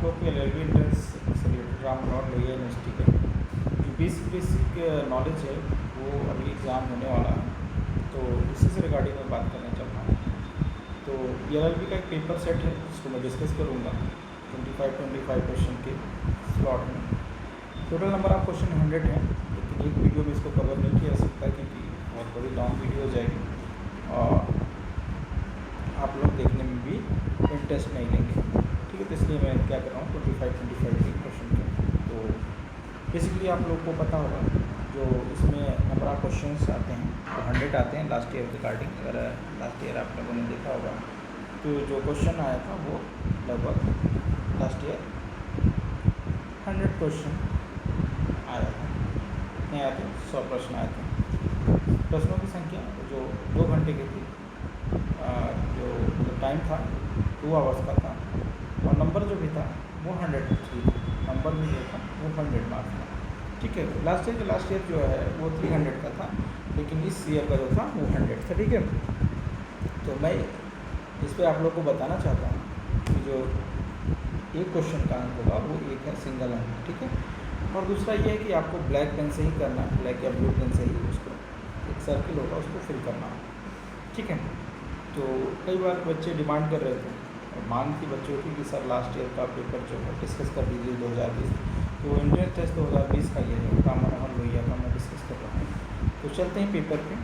आप लोग के LLB एंट्रेंस से रिलेटेड राउंड और लोहिया यूनिवर्सिटी के जो बेसिक नॉलेज है वो अभी एग्ज़ाम होने वाला है, तो इसी से रिगार्डिंग मैं बात करना चाह रहा हूँ। तो LLB का एक पेपर सेट है जिसको मैं डिस्कस करूँगा 25 क्वेश्चन के स्लॉट में। टोटल नंबर ऑफ क्वेश्चन 100 है, लेकिन एक वीडियो में इसको कवर नहीं किया जा सकता क्योंकि बहुत बड़ी लॉन्ग वीडियो हो जाएगी और आप लोग देखने में भी इंटरेस्ट नहीं लेंगे, ठीक है। तो इसलिए मैं क्या कर रहा हूँ 25 के क्वेश्चन के। तो बेसिकली आप लोग को पता होगा जो इसमें नंबर ऑफ क्वेश्चंस आते हैं वो 100 आते हैं लास्ट ईयर रिगार्डिंग। अगर लास्ट ईयर आप लोगों ने देखा होगा तो जो क्वेश्चन आया था वो लगभग लास्ट ईयर 100 क्वेश्चन आया था, नहीं आए थे 100 प्रश्न आए थे। प्रश्नों की संख्या जो 2 घंटे की थी, जो टाइम था 2 आवर्स का था और नंबर जो भी था वो 103 नंबर भी जो था वो 100 मार्क्स था, ठीक है। लास्ट ईयर जो है वो 300 का था, लेकिन इस ईयर का जो था वो 100 था, ठीक है। तो मैं इस पर आप लोग को बताना चाहता हूँ कि जो एक क्वेश्चन का अंक होगा वो एक है सिंगल अंक, ठीक है। और दूसरा ये है कि आपको ब्लैक पेन से ही करना है, ब्लैक या ब्लू पेन से ही उसको एक सर्किल होगा उसको फिल करना है, ठीक है। तो कई बार बच्चे डिमांड कर रहे थे और मांग थी बच्चों की कि सर लास्ट ईयर का पेपर जो है डिस्कस कर दीजिए 2020। तो इंडियन टेस्ट 2020 का ये है राम मनोहर लोहिया का मैं डिस्कस कर रहा हूँ। तो चलते हैं पेपर पे,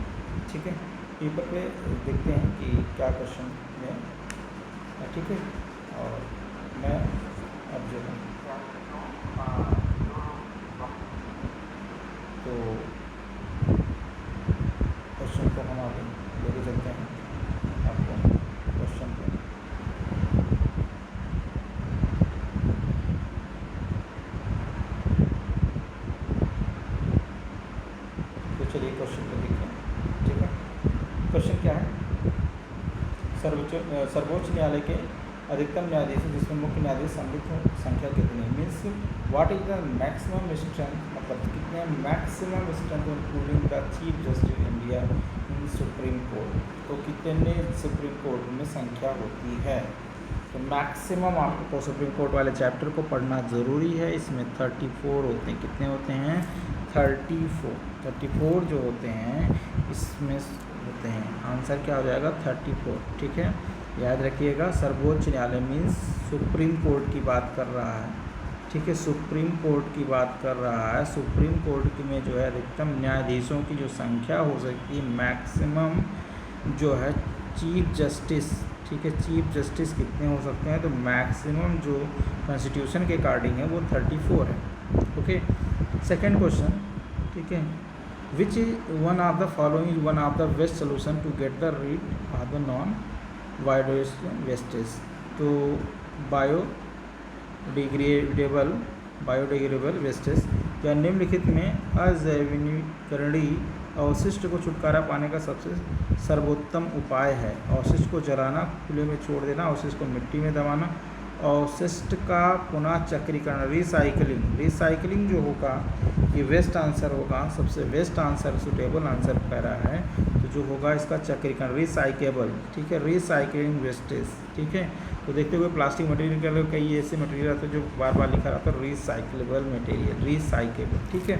ठीक है। पेपर पे देखते हैं कि क्या क्वेश्चन में, ठीक है। और मैं अब जो है तो क्वेश्चन को हम आगे लेके चलते हैं आपको क्वेश्चन पे। तो चलिए क्वेश्चन पे देखते हैं, ठीक है। क्वेश्चन क्या है, सर्वोच्च न्यायालय के अधिकतम न्यायाधीश जिसमें मुख्य न्यायाधीश सम्मिलित हो संख्या कितनी, means what is the maximum strength, मतलब कितने maximum strength including the chief justice India in supreme court, तो कितने सुप्रीम कोर्ट में संख्या होती है। तो मैक्सिमम आपको सुप्रीम कोर्ट वाले चैप्टर को पढ़ना ज़रूरी है। इसमें 34 होते हैं, कितने होते हैं 34 जो होते हैं इसमें होते हैं, आंसर क्या हो जाएगा 34, ठीक है। याद रखिएगा सर्वोच्च न्यायालय मीन्स सुप्रीम कोर्ट की बात कर रहा है, ठीक है। सुप्रीम कोर्ट की बात कर रहा है। सुप्रीम कोर्ट की में जो है अधिकतम न्यायाधीशों की जो संख्या हो सकती है, मैक्सिमम जो है चीफ जस्टिस, ठीक है। चीफ जस्टिस कितने हो सकते हैं, तो मैक्सिमम जो कॉन्स्टिट्यूशन के अकॉर्डिंग है वो 34 है, ओके। सेकेंड क्वेश्चन, ठीक है, which is one of the following is one of the best solution to get the rid of the non biodegradable to biodegradable wastage या निम्नलिखित में अजैविकरणीय अवशिष्ट को छुटकारा पाने का सबसे सर्वोत्तम उपाय है। अवशिष्ट को जलाना, खुले में छोड़ देना, अवशिष्ट को मिट्टी में दबाना, अवशिष्ट का पुनः चक्रीकरण, रिसाइकलिंग जो होगा ये वेस्ट आंसर होगा, सबसे बेस्ट आंसर सुटेबल आंसर कह रहा है, तो जो होगा इसका चक्रीकरण रिसाइकेबल, ठीक है। रिसाइकलिंग वेस्टेज, ठीक है। तो देखते हुए प्लास्टिक मटेरियल के लिए कई ऐसे मटेरियल आते हैं जो बार बार लिखा रहता है रिसाइकलेबल मटेरियल, रिसाइकेबल, ठीक है।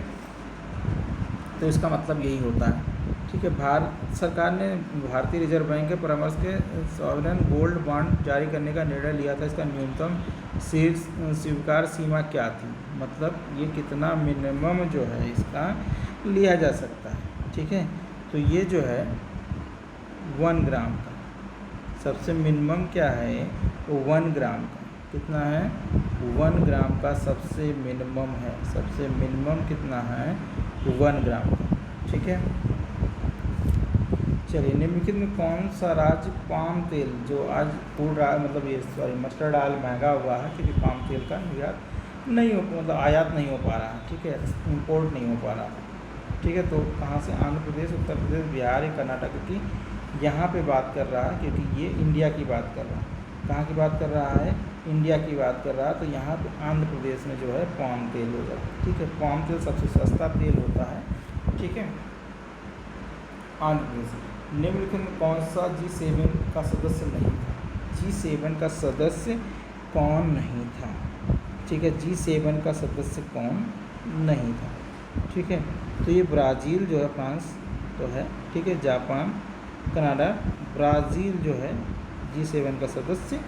तो इसका मतलब यही होता है, ठीक है। भारत सरकार ने भारतीय रिजर्व बैंक के परामर्श के सॉवरेन गोल्ड बॉन्ड जारी करने का निर्णय लिया था। इसका न्यूनतम स्वीकार सीमा क्या थी, मतलब ये कितना मिनिमम जो है इसका लिया जा सकता है, ठीक है। तो ये जो है 1 ग्राम का सबसे मिनिमम क्या है, वो 1 ग्राम का कितना है, 1 ग्राम का सबसे मिनिमम है, सबसे मिनिमम कितना है 1 ग्राम का, ठीक है। चलिए निम्नलिखित में कौन सा राज्य पाम तेल जो आज मस्टर्ड ऑयल महंगा हुआ है क्योंकि पाम तेल का निर्यात नहीं हो, मतलब आयात नहीं हो पा रहा है, ठीक है, इंपोर्ट नहीं हो पा रहा, ठीक है। तो कहाँ से, आंध्र प्रदेश, उत्तर प्रदेश, बिहार या कर्नाटक, क्योंकि यहाँ पे बात कर रहा है, क्योंकि ये इंडिया की बात कर रहा है। कहाँ की बात कर रहा है, इंडिया की बात कर रहा है। तो यहाँ पे आंध्र प्रदेश में जो है पाम तेल हो जाता है, ठीक है। पाम तेल सबसे सस्ता तेल होता है, ठीक है, आंध्र प्रदेश। निम्नलिखित में कौन सा G7 का सदस्य नहीं था, G7 का सदस्य कौन नहीं था, ठीक है, G7 का सदस्य कौन नहीं था, ठीक है। तो ये ब्राज़ील जो है, फ्रांस तो है, ठीक है, जापान, कनाडा, ब्राज़ील जो है G7 का सदस्य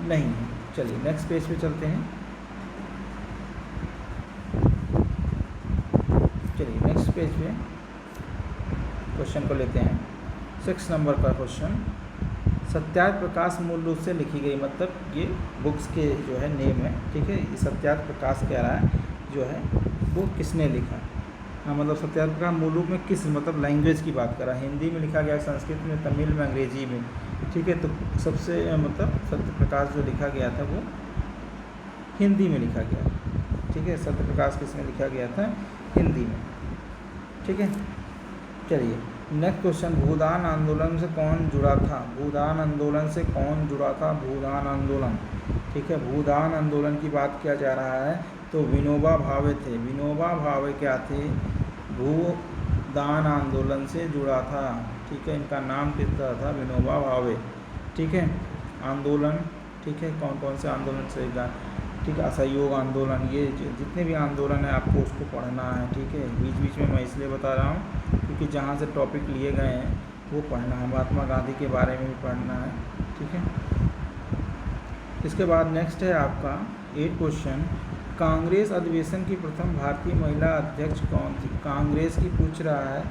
नहीं है। चलिए नेक्स्ट पेज पे चलते हैं। चलिए नेक्स्ट पेज पे क्वेश्चन को लेते हैं। 6 नंबर का क्वेश्चन, सत्यार्थ प्रकाश मूल रूप से लिखी गई, मतलब ये बुक्स के जो है नेम है, ठीक है। ये सत्यार्थ प्रकाश कह रहा है जो है वो किसने लिखा, हाँ, मतलब सत्यार्थ प्रकाश मूल रूप में किस, मतलब लैंग्वेज की बात कर रहा है। हिंदी में लिखा गया, संस्कृत में, तमिल में, अंग्रेजी में, ठीक है। तो सबसे मतलब सत्य प्रकाश जो लिखा गया था वो हिंदी में लिखा गया, ठीक है। सत्य प्रकाश किस में लिखा गया था, हिंदी में, ठीक है। चलिए नेक्स्ट क्वेश्चन, भूदान आंदोलन से कौन जुड़ा था, भूदान आंदोलन से कौन जुड़ा था, भूदान आंदोलन, ठीक है। भूदान आंदोलन की बात किया जा रहा है तो विनोबा भावे थे, विनोबा भावे क्या थे, भूदान आंदोलन से जुड़ा था, ठीक है। इनका नाम कितना था, विनोबा भावे, ठीक है। आंदोलन, ठीक है, कौन कौन से आंदोलन से, ठीक है, असहयोग आंदोलन, ये जितने भी आंदोलन है आपको उसको पढ़ना है, ठीक है। बीच बीच में मैं इसलिए बता रहा हूँ क्योंकि जहाँ से टॉपिक लिए गए हैं वो पढ़ना है, महात्मा गांधी के बारे में भी पढ़ना है, ठीक है। इसके बाद नेक्स्ट है आपका 8 क्वेश्चन, कांग्रेस अधिवेशन की प्रथम भारतीय महिला अध्यक्ष कौन थी, कांग्रेस की पूछ रहा है,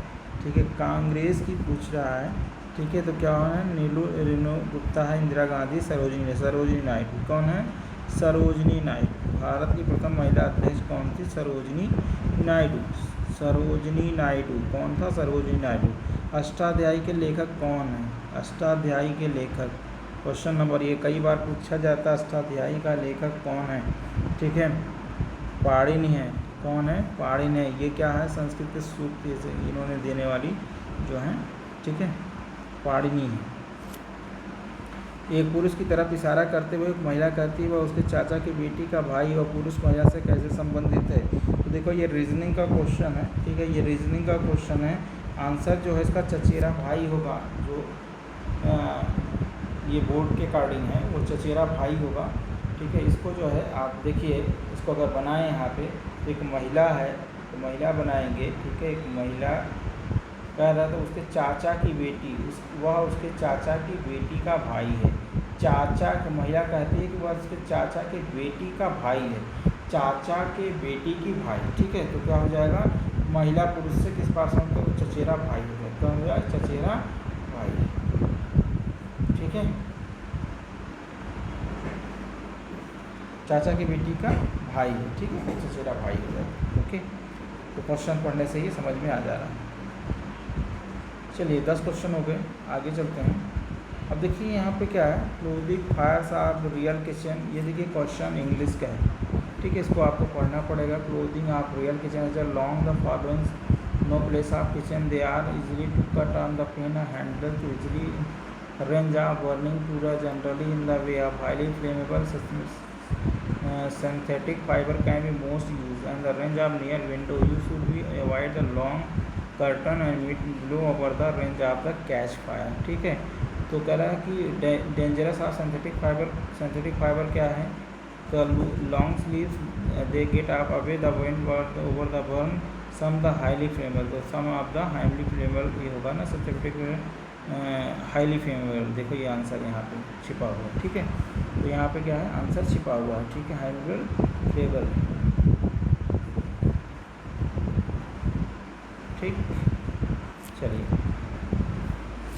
ठीक है, कांग्रेस की पूछ रहा है, ठीक है। तो क्या है, नीलू रेणु गुप्ता है, इंदिरा गांधी, सरोजिनी नायडू, कौन है, सरोजिनी नायडू। भारत की प्रथम महिला अध्यक्ष कौन थी, सरोजिनी नायडू, सरोजिनी नायडू, कौन था, सरोजिनी नायडू। अष्टाध्यायी के लेखक कौन है, अष्टाध्यायी के लेखक, क्वेश्चन नंबर ये कई बार पूछा जाता है, अष्टाध्यायी का लेखक कौन है, ठीक है, पाणिनि है, कौन है, पाणिनि है। ये क्या है, संस्कृत के सूक्त से इन्होंने देने वाली जो है, ठीक है, पाणिनि है। एक पुरुष की तरफ इशारा करते हुए एक महिला कहती है वह उसके चाचा की बेटी का भाई और पुरुष महिला से कैसे संबंधित है। तो देखो ये रीजनिंग का क्वेश्चन है, ठीक है, ये रीजनिंग का क्वेश्चन है। आंसर जो है इसका चचेरा भाई होगा, जो ये बोर्ड के अकॉर्डिंग है वो चचेरा भाई होगा, ठीक है। इसको जो है आप देखिए, इसको अगर बनाएं यहाँ पे तो एक महिला है तो महिला बनाएंगे, ठीक है, एक महिला कह रहा था उसके चाचा की बेटी, वह उसके चाचा की बेटी का भाई है। चाचा की महिला कहती है कि वह उसके चाचा के बेटी का भाई है, चाचा के बेटी की भाई, ठीक है। तो क्या हो जाएगा, महिला पुरुष से किस पास होगा, तो चचेरा भाई हो जाएगा, तो हो जाएगा चचेरा भाई, ठीक है, चाचा की बेटी का भाई है, ठीक है, चचेरा भाई हो जाएगा, ओके। तो क्वेश्चन पढ़ने से ही समझ में आ जा रहा है। चलिए 10 क्वेश्चन हो गए, आगे चलते हैं। अब देखिए यहाँ पे क्या है, clothing fires of real kitchen, ये देखिए क्वेश्चन इंग्लिश का है, ठीक है, इसको आपको पढ़ना पड़ेगा। Clothing of real kitchen is long the following no place of kitchen, they are easily to cut on the pan handle to easily range of burning to the generally in the way of highly flammable synthetic fiber can be most used and the range of near window. You should be avoid the long curtain and meet blow over the range of the catch fire, ठीक है। तो कह रहा है कि dangerous of synthetic fibre क्या है, the long sleeves they get up away the wind over the burn some the highly flammable, तो some of the highly flammable ये होगा ना, सिंथेटिक हाईली फ्लेमेबल। देखो ये आंसर यहाँ पे छिपा हुआ है, ठीक है, तो यहाँ पे क्या है, आंसर छिपा हुआ है, ठीक है, हाईली फ्लेमेबल, ठीक। चलिए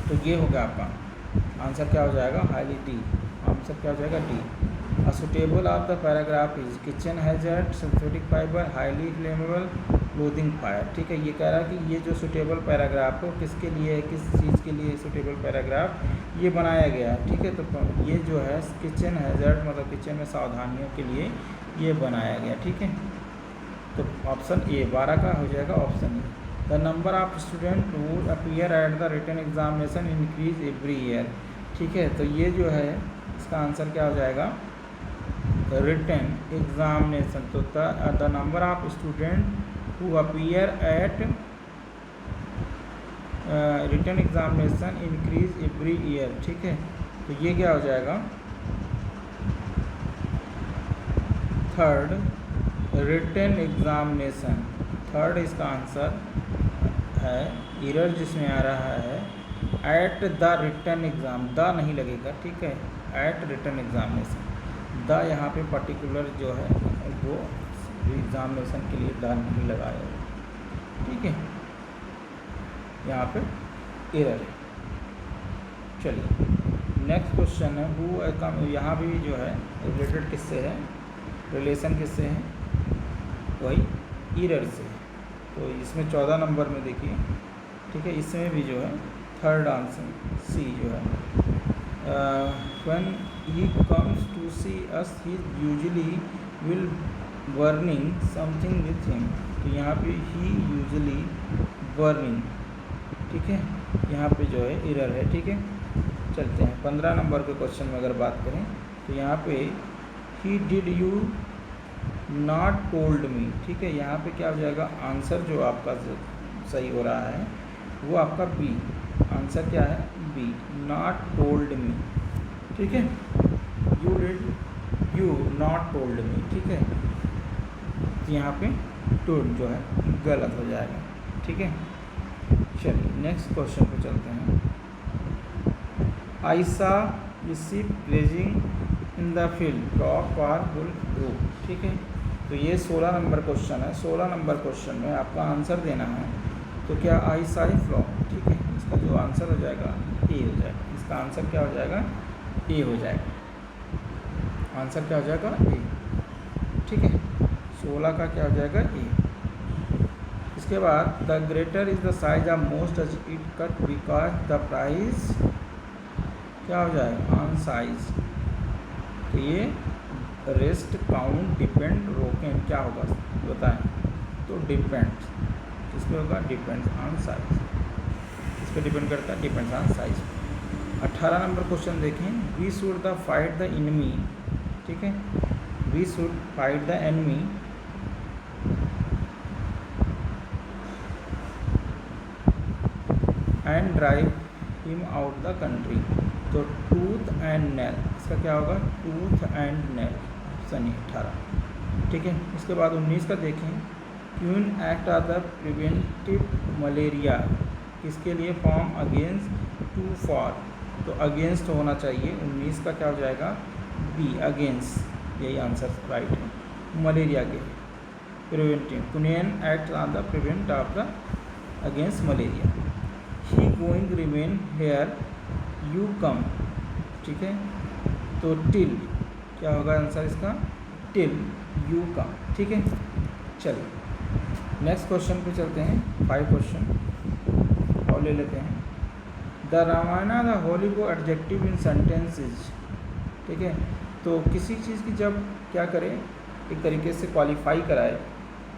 तो ये होगा आपका आंसर, क्या हो जाएगा, हाईली टी, आंसर क्या हो जाएगा, T. A suitable of the paragraph is kitchen hazard, synthetic fiber, highly flammable, clothing fire, ठीक है। ये कह रहा है कि ये जो सुटेबल पैराग्राफ है किसके लिए है, किस चीज़ के लिए सुटेबल पैराग्राफ ये बनाया गया है, ठीक है। तो ये जो है किचन हैजर्ड मतलब किचन में सावधानियों के लिए ये बनाया गया, ठीक है। तो ऑप्शन ए 12 का हो जाएगा option A. The number of student who appear at the written examination increase every year, ठीक है। तो ये जो है इसका आंसर क्या हो जाएगा, रिटन एग्जामिनेशन, तो the number of student who appear at written examination increase every year, ठीक है। तो ये क्या हो जाएगा, थर्ड रिटन एग्जामिनेशन, थर्ड इसका आंसर है, एरर जिसमें आ रहा है at the written exam, the नहीं लगेगा, ठीक है, एट रिटन एग्जामिनेशन, द यहाँ पे पर्टिकुलर जो है वो एग्जामिनेशन के लिए द नहीं लगाया, ठीक है, यहाँ पे एरर है। चलिए नेक्स्ट क्वेश्चन है, हु, यहाँ भी जो है रिलेटेड किससे है, रिलेशन किससे है, वही एरर से। तो इसमें 14 नंबर में देखिए, ठीक है, इसमें भी जो है थर्ड आंसर सी जो है, when he comes to see us he usually will burning something with him, तो यहाँ पे ही यूजुअली बर्निंग, ठीक है, यहाँ पे जो है एरर है, ठीक है। चलते हैं 15 नंबर के क्वेश्चन में अगर बात करें तो यहाँ पे he did you not told me, ठीक है, यहाँ पे क्या हो जाएगा, आंसर जो आपका सही हो रहा है वो आपका बी, आंसर क्या है, बी, नॉट टोल्ड मी, ठीक है, you did you not told me, ठीक है, तो यहाँ पे टोल्ड जो है गलत हो जाएगा, ठीक है। चलिए नेक्स्ट क्वेश्चन पे चलते हैं। Ayesha receive pledging in the field top are bull group, ठीक है, तो ये 16 नंबर क्वेश्चन है। 16 नंबर क्वेश्चन में आपका आंसर देना है, तो क्या आयशा ही फ्लॉप, ठीक है, इसका जो आंसर हो जाएगा ए हो जाएगा, इसका आंसर क्या हो जाएगा, ए हो जाएगा, आंसर क्या हो जाएगा, ए, ठीक है, 16 का क्या हो जाएगा, ए। इसके बाद the greater is the size of most it cut because the price क्या हो जाएगा, ऑन साइज, तो ये रेस्ट काउंट डिपेंड रोकें क्या होगा बताएं, तो डिपेंड्स, इस पर होगा डिपेंड्स ऑन साइज, इस पर डिपेंड करता है, depends on size. 18 number question देखें, we should the fight the enemy, ठीक है, we should fight the enemy and drive him out the country, तो टूथ एंड नेल, इसका क्या होगा, टूथ एंड नेल, ऑप्शन 18, ठीक है। इसके बाद 19 का देखें, quinine act are the preventive malaria, किसके लिए, फॉर्म अगेंस्ट टू फॉर, तो अगेंस्ट होना चाहिए, 19 का क्या हो जाएगा, बी, अगेंस्ट, यही आंसर राइट है, मलेरिया के preventive, quinine act on the prevent of the against malaria, he going remain here you come, ठीक है, तो टिल क्या होगा आंसर इसका, टिल यू कम, ठीक है। चलिए नेक्स्ट क्वेश्चन पे चलते हैं, 5 क्वेश्चन और ले लेते हैं। द रामायणा द होली को एडजेक्टिव इन सेंटेंसेज, ठीक है, तो किसी चीज़ की जब क्या करें, एक तरीके से क्वालिफाई कराए,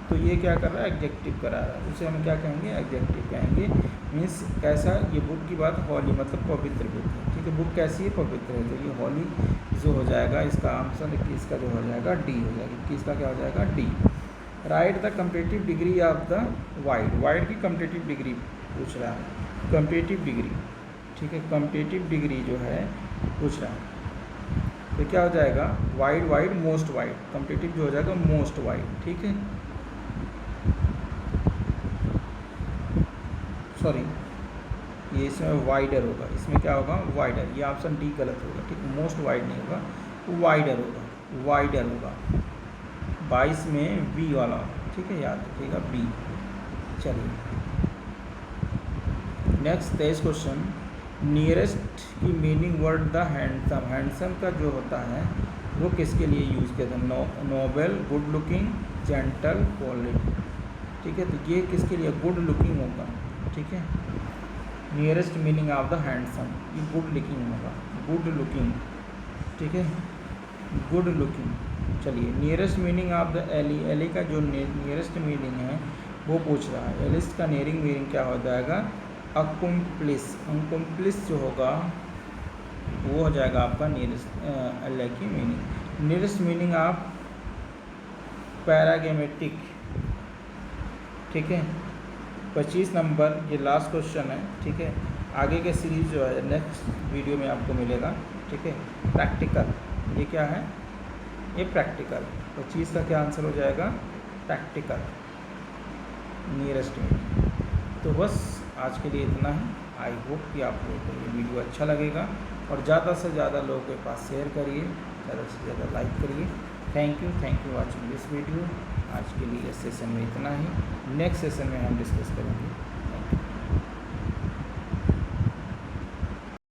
तो ये क्या कर रहा है, एडजेक्टिव करा रहा है, उसे हम क्या कहेंगे, एडजेक्टिव कहेंगे। मीन्स कैसा, ये बुक की बात, हॉली मतलब पवित्र बुक है, ठीक है, बुक कैसी है, पवित्र है, तो ये हॉली जो हो जाएगा, इसका आंसर इसका जो हो जाएगा डी हो जाएगा, किसका क्या हो जाएगा, D. Right the competitive degree of the wide, wide की कंपेटिव डिग्री पूछ रहा है, कंपेटिव डिग्री, ठीक है, कंपेटिव डिग्री जो है पूछ रहा है, तो क्या हो जाएगा, wide, wide, most wide, competitive जो हो जाएगा मोस्ट वाइड, ठीक है, सॉरी ये इसमें वाइडर होगा, इसमें क्या होगा, वाइडर, ये ऑप्शन डी गलत होगा, ठीक, मोस्ट वाइड नहीं होगा, वाइडर होगा, वाइडर होगा, 22 में बी वाला, ठीक है, याद रखिएगा बी। चलिए नेक्स्ट 23 क्वेश्चन, नियरेस्ट की meaning word the handsome, handsome का जो होता है वो किसके लिए यूज़ किया था, नोबल, गुड लुकिंग, जेंटल, पॉलिट, ठीक है, तो ये किसके लिए, गुड लुकिंग होगा, ठीक है, nearest meaning of the handsome, ये गुड लुकिंग होगा, गुड लुकिंग, ठीक है, गुड लुकिंग। चलिए nearest meaning of the ally, ally का जो नियरेस्ट मीनिंग है वो पूछ रहा है, एलिस्ट का नियरिंग मीनिंग क्या हो जाएगा, अकम्प्लिस, अकम्प्लिस जो होगा वो हो जाएगा आपका नियरेस्ट एल की मीनिंग। नियरेस्ट मीनिंग ऑफ पैरागमेटिक, ठीक है, 25 नंबर ये लास्ट क्वेश्चन है, ठीक है, आगे के सीरीज जो है नेक्स्ट वीडियो में आपको मिलेगा, ठीक है। प्रैक्टिकल, ये क्या है, ये प्रैक्टिकल। 25 का क्या आंसर हो जाएगा? प्रैक्टिकल, नियरेस्ट में। तो बस आज के लिए इतना ही। आई होप कि आप लोगों को ये वीडियो अच्छा लगेगा और ज़्यादा से ज़्यादा लोगों के पास शेयर करिए, ज़्यादा से ज़्यादा लाइक करिए। Thank you watching this video. आज के लिए इस सेशन में इतना ही। नेक्स्ट सेशन में हम डिस्कस करेंगे